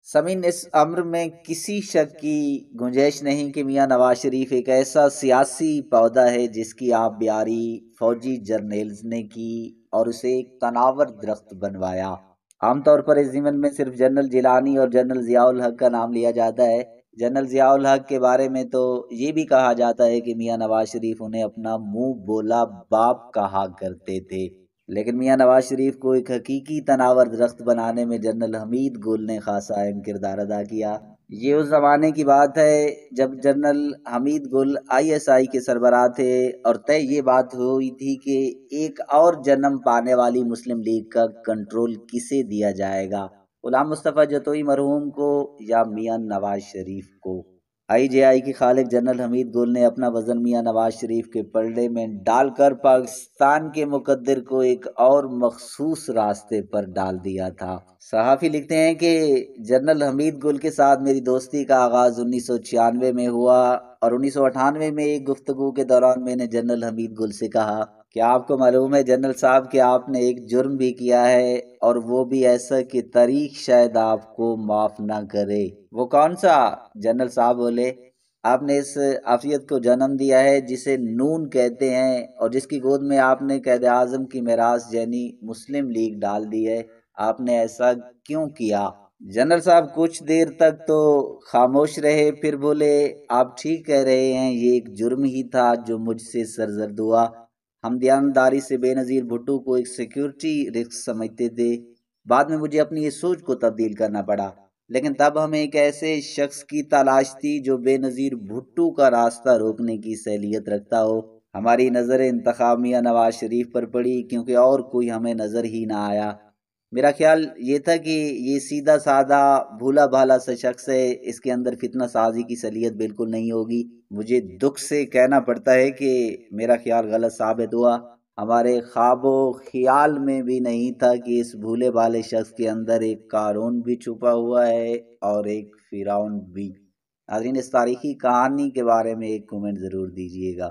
سمین، اس امر میں کسی شک کی گنجائش نہیں کہ میاں نواز شریف ایک ایسا سیاسی پودا ہے جس کی آپ بیاری فوجی جرنیلز نے کی اور اسے ایک تناور درخت بنوایا۔ عام طور پر اس ضمن میں صرف جنرل جیلانی اور جنرل ضیاء الحق کا نام لیا جاتا ہے۔ جنرل ضیاء الحق کے بارے میں تو یہ بھی کہا جاتا ہے کہ میاں نواز شریف انہیں اپنا منہ بولا باپ کہا کرتے تھے، لیکن میاں نواز شریف کو ایک حقیقی تناور درخت بنانے میں جنرل حمید گل نے خاصا اہم کردار ادا کیا۔ یہ اس زمانے کی بات ہے جب جنرل حمید گل ISI کے سربراہ تھے اور طے یہ بات ہوئی تھی کہ ایک اور جنم پانے والی مسلم لیگ کا کنٹرول کسے دیا جائے گا، غلام مصطفیٰ جتوئی مرحوم کو یا میاں نواز شریف کو۔ IJI کے خالق جنرل حمید گل نے اپنا وزن میاں نواز شریف کے پلڑے میں ڈال کر پاکستان کے مقدر کو ایک اور مخصوص راستے پر ڈال دیا تھا۔ صحافی لکھتے ہیں کہ جنرل حمید گل کے ساتھ میری دوستی کا آغاز 1996 میں ہوا اور 1998 میں ایک گفتگو کے دوران میں نے جنرل حمید گل سے کہا کہ آپ کو معلوم ہے جنرل صاحب کہ آپ نے ایک جرم بھی کیا ہے اور وہ بھی ایسا کہ تاریخ شاید آپ کو معاف نہ کرے۔ وہ کون سا؟ جنرل صاحب بولے، آپ نے اس عافیت کو جنم دیا ہے جسے نون کہتے ہیں اور جس کی گود میں آپ نے قائد اعظم کی میراث یعنی مسلم لیگ ڈال دی ہے۔ آپ نے ایسا کیوں کیا؟ جنرل صاحب کچھ دیر تک تو خاموش رہے، پھر بولے، آپ ٹھیک کہہ رہے ہیں، یہ ایک جرم ہی تھا جو مجھ سے سرزد ہوا۔ ہم دیانتداری سے بے نظیر بھٹو کو ایک سیکیورٹی رسک سمجھتے تھے، بعد میں مجھے اپنی اس سوچ کو تبدیل کرنا پڑا، لیکن تب ہمیں ایک ایسے شخص کی تلاش تھی جو بے نظیر بھٹو کا راستہ روکنے کی صلاحیت رکھتا ہو۔ ہماری نظر انتخاب میاں نواز شریف پر پڑی کیونکہ اور کوئی ہمیں نظر ہی نہ آیا۔ میرا خیال یہ تھا کہ یہ سیدھا سادہ بھولا بھالا سا شخص ہے، اس کے اندر فتنہ سازی کی صلاحیت بالکل نہیں ہوگی۔ مجھے دکھ سے کہنا پڑتا ہے کہ میرا خیال غلط ثابت ہوا۔ ہمارے خواب و خیال میں بھی نہیں تھا کہ اس بھولے بھالے شخص کے اندر ایک قارون بھی چھپا ہوا ہے اور ایک فرعون بھی۔ ناظرین، اس تاریخی کہانی کے بارے میں ایک کومنٹ ضرور دیجیے گا۔